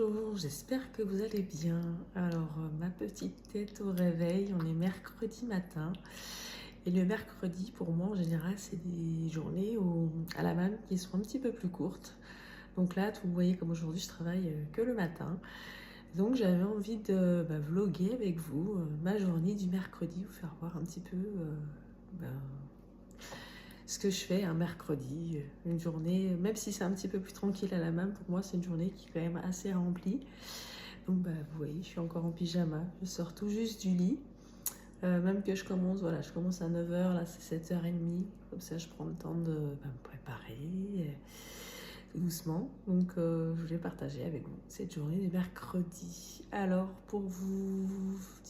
Bonjour, j'espère que vous allez bien. Alors, ma petite tête au réveil, on est mercredi matin. Et le mercredi, pour moi, en général, c'est des journées à la même qui sont un petit peu plus courtes. Donc là, vous voyez, comme aujourd'hui, je travaille que le matin. Donc, j'avais envie de vloguer avec vous ma journée du mercredi, vous faire voir un petit peu ce que je fais un mercredi, une journée, même si c'est un petit peu plus tranquille à la main, pour moi c'est une journée qui est quand même assez remplie. Donc vous voyez, je suis encore en pyjama, je sors tout juste du lit, même que je commence à 9h, là c'est 7h30, comme ça je prends le temps de me préparer doucement. Donc je voulais partager avec vous cette journée du mercredi. Alors pour vous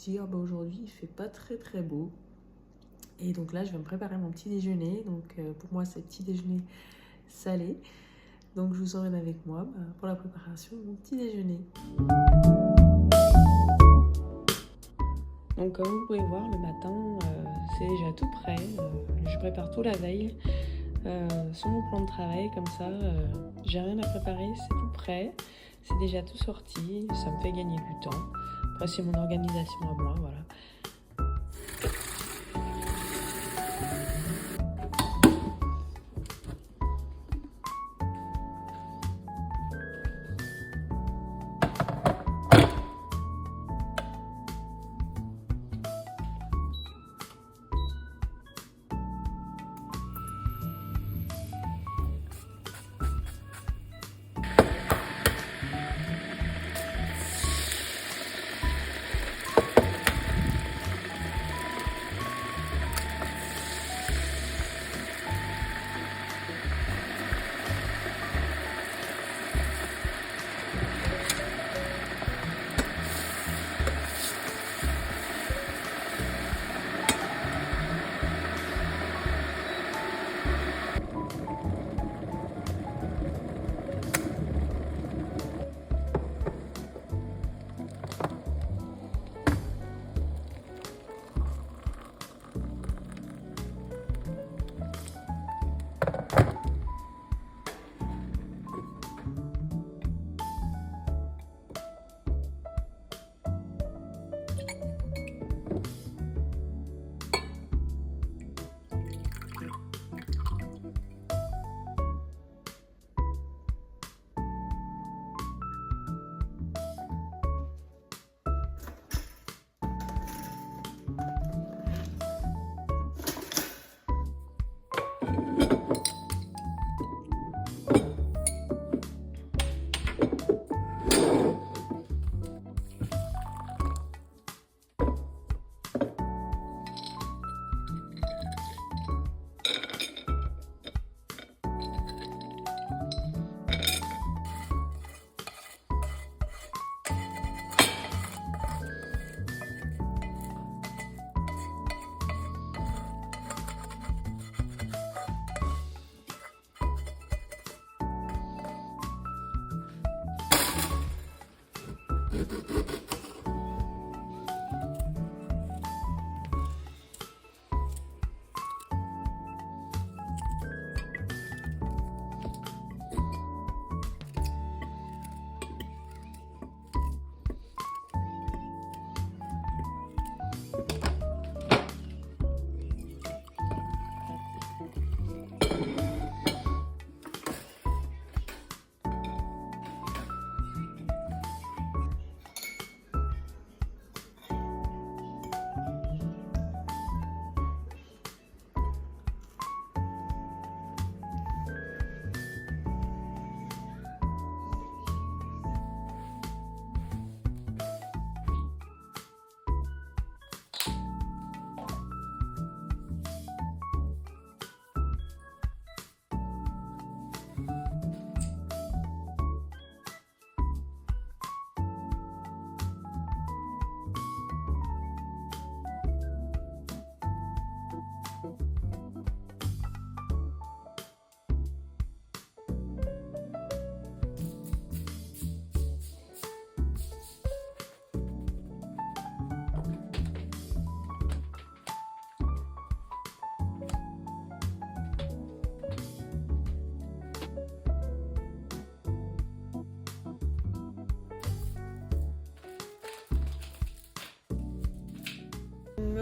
dire, aujourd'hui il fait pas très beau. Et donc là, je vais me préparer mon petit déjeuner. Donc pour moi, c'est petit déjeuner salé. Donc je vous emmène avec moi pour la préparation de mon petit déjeuner. Donc comme vous pouvez voir, le matin, c'est déjà tout prêt. Je prépare tout la veille sur mon plan de travail. Comme ça, j'ai rien à préparer, c'est tout prêt. C'est déjà tout sorti. Ça me fait gagner du temps. Après, c'est mon organisation à moi, voilà.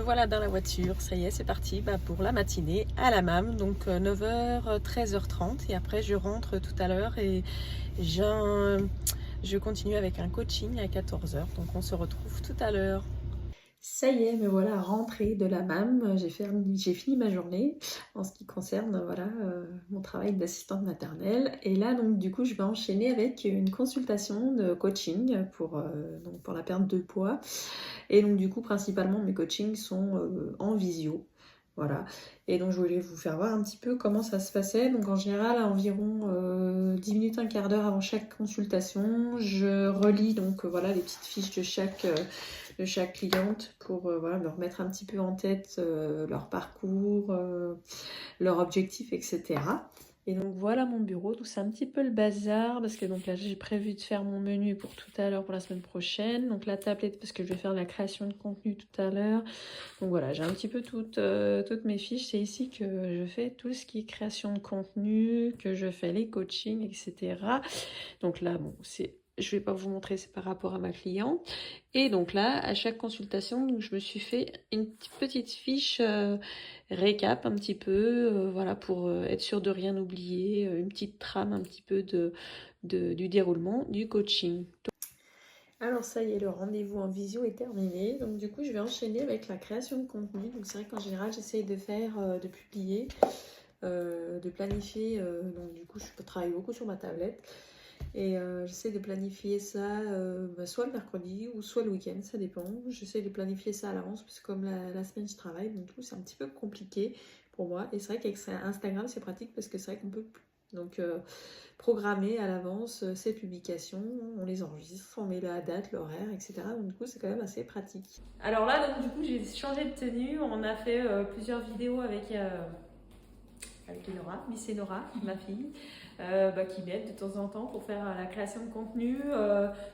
me voilà dans la voiture, ça y est, c'est parti pour la matinée à la MAM, donc 9h, 13h30 et après je rentre tout à l'heure et je continue avec un coaching à 14h, donc on se retrouve tout à l'heure. Ça y est, me voilà rentrée de la MAM, j'ai fini ma journée en ce qui concerne mon travail d'assistante maternelle. Et là, donc du coup, je vais enchaîner avec une consultation de coaching donc pour la perte de poids. Et donc du coup, principalement, mes coachings sont en visio. Voilà. Et donc je voulais vous faire voir un petit peu comment ça se passait. Donc en général, à environ 10 minutes, un quart d'heure avant chaque consultation, je relis donc les petites fiches de chaque cliente pour me remettre un petit peu en tête leur parcours, leur objectif, etc. Et donc voilà mon bureau, donc c'est un petit peu le bazar parce que donc là j'ai prévu de faire mon menu pour tout à l'heure pour la semaine prochaine. Donc la tablette parce que je vais faire de la création de contenu tout à l'heure. Donc voilà, j'ai un petit peu toutes mes fiches. C'est ici que je fais tout ce qui est création de contenu, que je fais les coachings, etc. Donc là, bon, je vais pas vous montrer, c'est par rapport à ma cliente. Et donc là, à chaque consultation, donc, je me suis fait une petite fiche récap un petit peu, pour être sûr de rien oublier, une petite trame un petit peu du déroulement du coaching. Alors ça y est, le rendez-vous en visio est terminé. Donc du coup, je vais enchaîner avec la création de contenu. Donc c'est vrai qu'en général, j'essaye de publier, de planifier. Donc du coup, je peux travailler beaucoup sur ma tablette. Et j'essaie de planifier ça soit le mercredi ou soit le week-end, ça dépend. J'essaie de planifier ça à l'avance parce que comme la semaine je travaille, donc du coup c'est un petit peu compliqué pour moi. Et c'est vrai qu'avec Instagram c'est pratique parce que c'est vrai qu'on peut programmer à l'avance ses publications, on les enregistre, on met la date, l'horaire, etc. Donc du coup c'est quand même assez pratique. Alors là donc du coup j'ai changé de tenue, on a fait plusieurs vidéos avec Enora, Miss Enora, ma fille, qui m'aide de temps en temps pour faire la création de contenu.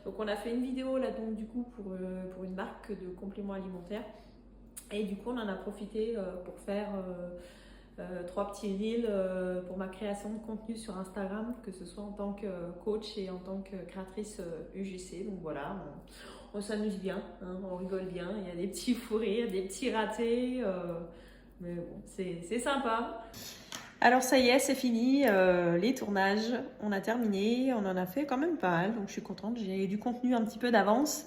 Donc on a fait une vidéo là donc du coup pour une marque de compléments alimentaires. Et du coup on en a profité pour faire 3 petits reels pour ma création de contenu sur Instagram, que ce soit en tant que coach et en tant que créatrice UGC. Donc voilà, on s'amuse bien, hein, on rigole bien, il y a des petits fous rires, des petits ratés, mais bon, c'est sympa. Alors ça y est, c'est fini, les tournages, on a terminé, on en a fait quand même pas mal, donc je suis contente, j'ai du contenu un petit peu d'avance.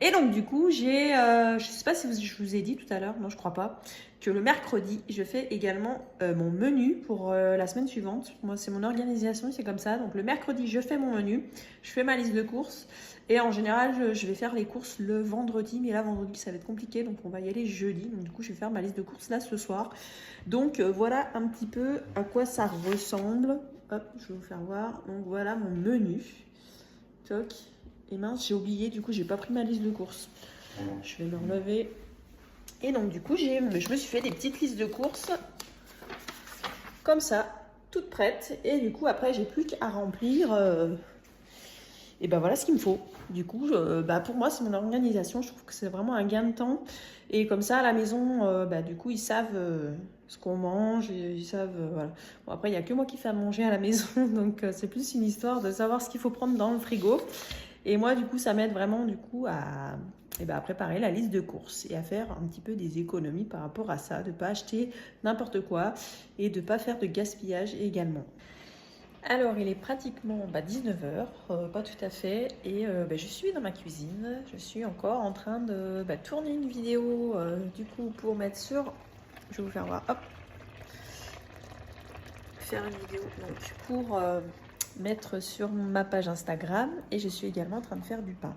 Et donc du coup, je sais pas si je vous ai dit tout à l'heure, non je crois pas, que le mercredi, je fais également mon menu pour la semaine suivante. Moi, c'est mon organisation, c'est comme ça. Donc le mercredi, je fais mon menu, je fais ma liste de courses. Et en général, je vais faire les courses le vendredi, mais là, vendredi, ça va être compliqué, donc on va y aller jeudi. Donc du coup, je vais faire ma liste de courses là ce soir. Donc voilà un petit peu à quoi ça ressemble. Hop, je vais vous faire voir. Donc voilà mon menu. Toc. Et mince, j'ai oublié, du coup, j'ai pas pris ma liste de courses. Je vais me relever. Et donc du coup, je me suis fait des petites listes de courses comme ça, toutes prêtes. Et du coup, après, j'ai plus qu'à remplir. Et ben voilà ce qu'il me faut. Du coup, pour moi, c'est mon organisation. Je trouve que c'est vraiment un gain de temps. Et comme ça, à la maison, du coup, ils savent ce qu'on mange. Ils savent, voilà. Bon, après, il n'y a que moi qui fais à manger à la maison. Donc, c'est plus une histoire de savoir ce qu'il faut prendre dans le frigo. Et moi, du coup, ça m'aide vraiment à préparer la liste de courses et à faire un petit peu des économies par rapport à ça. De ne pas acheter n'importe quoi et de ne pas faire de gaspillage également. Alors, il est pratiquement 19h, pas tout à fait, et je suis dans ma cuisine. Je suis encore en train de tourner une vidéo, du coup, pour mettre sur... Je vais vous faire voir, hop. Faire une vidéo, donc, pour mettre sur ma page Instagram, et je suis également en train de faire du pain.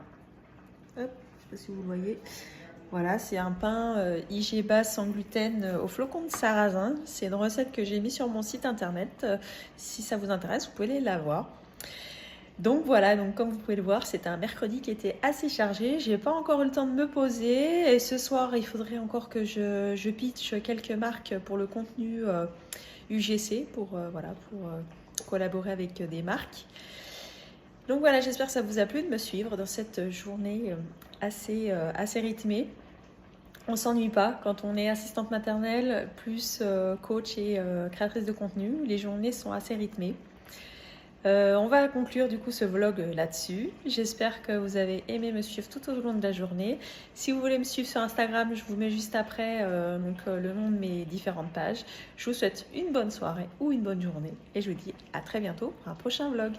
Hop, je ne sais pas si vous le voyez. Voilà, c'est un pain IGBA sans gluten au flocon de sarrasin. C'est une recette que j'ai mise sur mon site internet. Si ça vous intéresse, vous pouvez la voir. Donc voilà, donc comme vous pouvez le voir, c'est un mercredi qui était assez chargé. J'ai pas encore eu le temps de me poser. Et ce soir, il faudrait encore que je pitch quelques marques pour le contenu UGC, pour collaborer avec des marques. Donc voilà, j'espère que ça vous a plu de me suivre dans cette journée assez rythmée. On ne s'ennuie pas quand on est assistante maternelle, plus coach et créatrice de contenu. Les journées sont assez rythmées. On va conclure du coup ce vlog là-dessus. J'espère que vous avez aimé me suivre tout au long de la journée. Si vous voulez me suivre sur Instagram, je vous mets juste après le nom de mes différentes pages. Je vous souhaite une bonne soirée ou une bonne journée et je vous dis à très bientôt pour un prochain vlog.